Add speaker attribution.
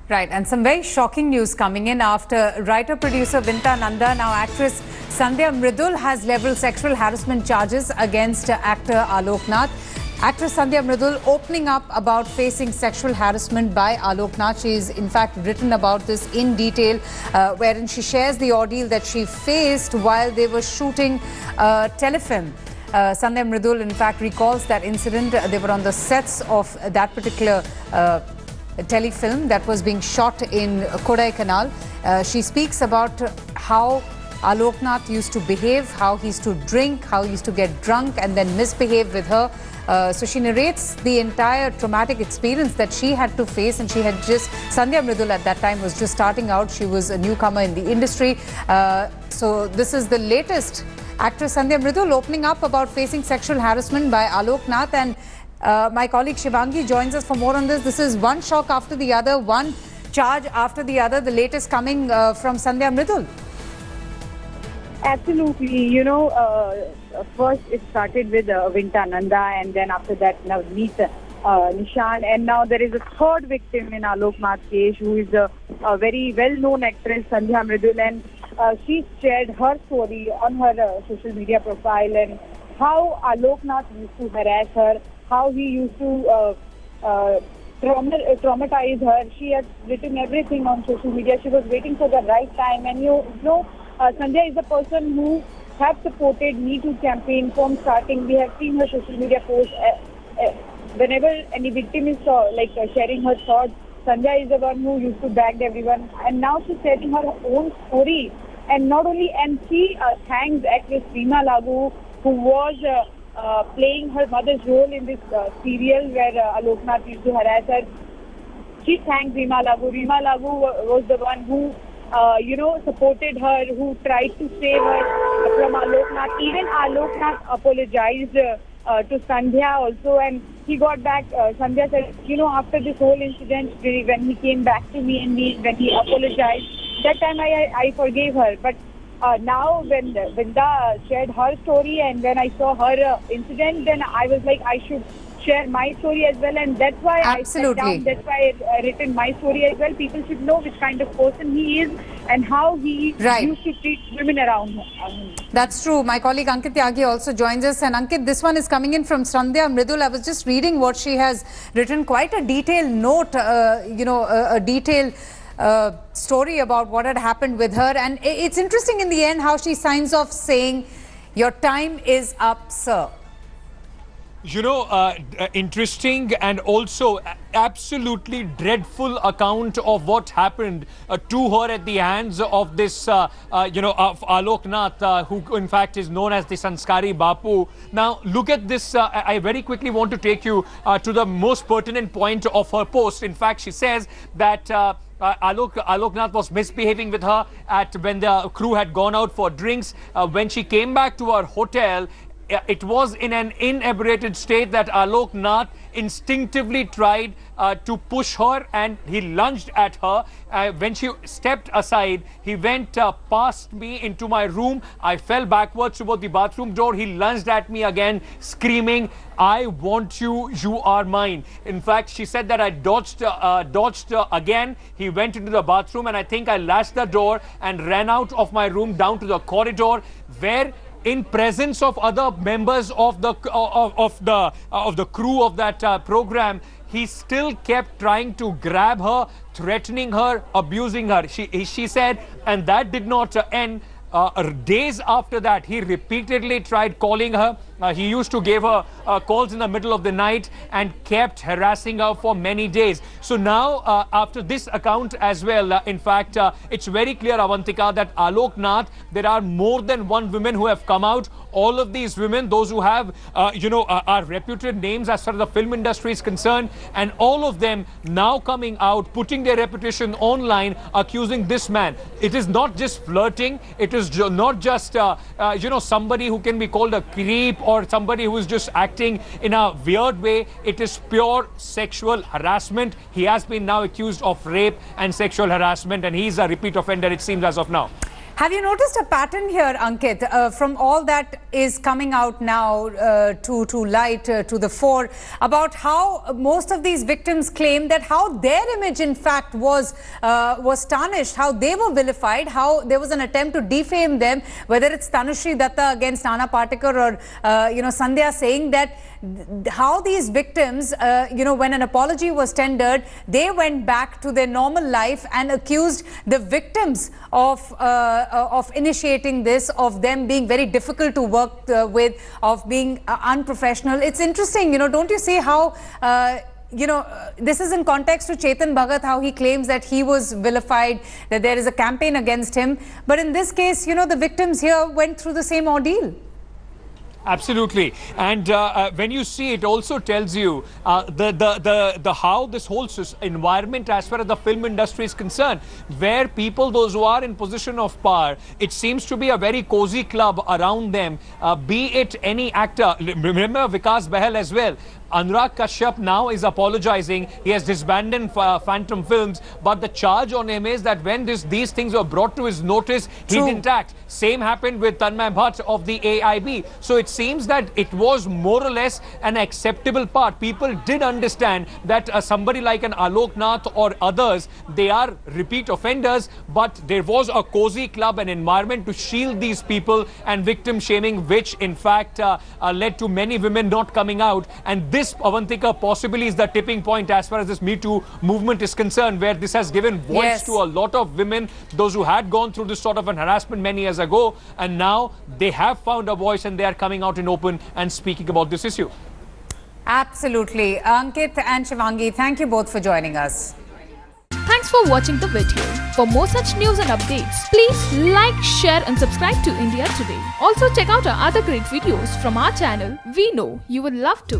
Speaker 1: Right, and some very shocking news coming in after writer-producer Vinta Nanda, now actress Sandhya Mridul, has leveled sexual harassment charges against actor Alok Nath. Actress Sandhya Mridul opening up about facing sexual harassment by Alok Nath. She is in fact written about this in detail, wherein she shares the ordeal that she faced while they were shooting a telefilm. Sandhya Mridul in fact recalls that incident. They were on the sets of that particular telefilm that was being shot in Kodaikanal. She speaks about how Alok Nath used to behave, how he used to drink, how he used to get drunk and then misbehave with her. So she narrates the entire traumatic experience that she had to face, and she had just, Sandhya Mridul at that time was just starting out. She was a newcomer in the industry. So this is the latest. Actress Sandhya Mridul opening up about facing sexual harassment by Alok Nath, and my colleague Shivangi joins us for more on this. This is one shock after the other, one charge after the other, the latest coming from Sandhya Mridul.
Speaker 2: Absolutely. You know, first it started with Vinta Nanda, and then after that now Nishan, and now there is a third victim in Alok Nath's case, who is a very well-known actress, Sandhya Mridul, and she shared her story on her social media profile, and how Alok Nath used to harass her, how he used to traumatize her. She had written everything on social media. She was waiting for the right time, and you know, Sandhya is the person who have supported Me Too campaign from starting. We have seen her social media posts. Whenever any victim is sharing her thoughts, Sandhya is the one who used to bag everyone, and now she's sharing her own story. And not only, and she thanks actress Reema Lagoo, who was playing her mother's role in this serial where Alok Nath used to harass her. She thanked Reema Lagoo. Reema Lagoo was the one who supported her, who tried to save her from Alok Nath. Even Alok Nath apologized to Sandhya also, and he got back. Sandhya said, after this whole incident, when he came back to me and when he apologized, that time I forgave her. But now when Vinta shared her story, and when I saw her incident, then I was like, I should share my story as well, and that's why
Speaker 1: Absolutely.
Speaker 2: I sat down, that's why I written my story as well. People should know which kind of person he is and how he used to treat women around him.
Speaker 1: That's true. My colleague Ankit Tyagi also joins us. And Ankit, this one is coming in from Sandhya Mridul. I was just reading what she has written, quite a detailed note, a detailed story about what had happened with her. And it's interesting in the end how she signs off saying, "Your time is up, sir."
Speaker 3: Interesting and also absolutely dreadful account of what happened to her at the hands of this, of Alok Nath, who in fact is known as the Sanskari Bapu. Now, look at this. I very quickly want to take you to the most pertinent point of her post. In fact, she says that Alok Nath was misbehaving with her when the crew had gone out for drinks. When she came back to her hotel, it was in an inebriated state that Alok Nath instinctively tried to push her, and he lunged at her. When she stepped aside, he went past me into my room. I fell backwards toward the bathroom door. He lunged at me again, screaming, "I want you, you are mine." In fact, she said that I dodged again. He went into the bathroom, and I think I latched the door and ran out of my room down to the corridor, where in presence of other members of the crew of that program, he still kept trying to grab her, threatening her, abusing her. She said, and that did not end. Days after that, he repeatedly tried calling her. He used to give her calls in the middle of the night and kept harassing her for many days. So now, after this account as well, in fact, it's very clear, Avantika, that Alok Nath, there are more than one women who have come out. All of these women, those who have, are reputed names as far as the film industry is concerned, and all of them now coming out, putting their reputation online, accusing this man. It is not just flirting. It is not just, somebody who can be called a creep or somebody who is just acting in a weird way. It is pure sexual harassment. He has been now accused of rape and sexual harassment, and he's a repeat offender, it seems, as of now.
Speaker 1: Have you noticed a pattern here, Ankit, from all that is coming out now to light, to the fore, about how most of these victims claim that how their image, in fact, was tarnished, how they were vilified, how there was an attempt to defame them, whether it's Tanushree Datta against Nana Patekar or, Sandhya saying that how these victims, when an apology was tendered, they went back to their normal life and accused the victims of initiating this, of them being very difficult to work with, of being unprofessional. It's interesting, don't you see how this is in context to Chetan Bhagat, how he claims that he was vilified, that there is a campaign against him. But in this case, the victims here went through the same ordeal.
Speaker 3: Absolutely, and when you see, it also tells you the how this whole environment, as far as the film industry is concerned, where people, those who are in position of power, it seems to be a very cozy club around them. Be it any actor, remember Vikas Bahal as well. Anurag Kashyap now is apologizing. He has disbanded Phantom Films, but the charge on him is that when these things were brought to his notice, he didn't act. Same happened with Tanmay Bhatt of the AIB. So it seems that it was more or less an acceptable part. People did understand that somebody like an Alok Nath or others, they are repeat offenders, but there was a cozy club, an environment to shield these people, and victim shaming, which in fact led to many women not coming out. And this, Avantika, possibly is the tipping point as far as this Me Too movement is concerned, where this has given voice to a lot of women, those who had gone through this sort of an harassment many years ago, and now they have found a voice and they are coming out in open and speaking about this issue.
Speaker 1: Absolutely. Ankit and Shivangi, thank you both for joining us.
Speaker 4: Thanks for watching the video. For more such news and updates, please like, share and subscribe to India Today. Also check out our other great videos from our channel. We know you will love to.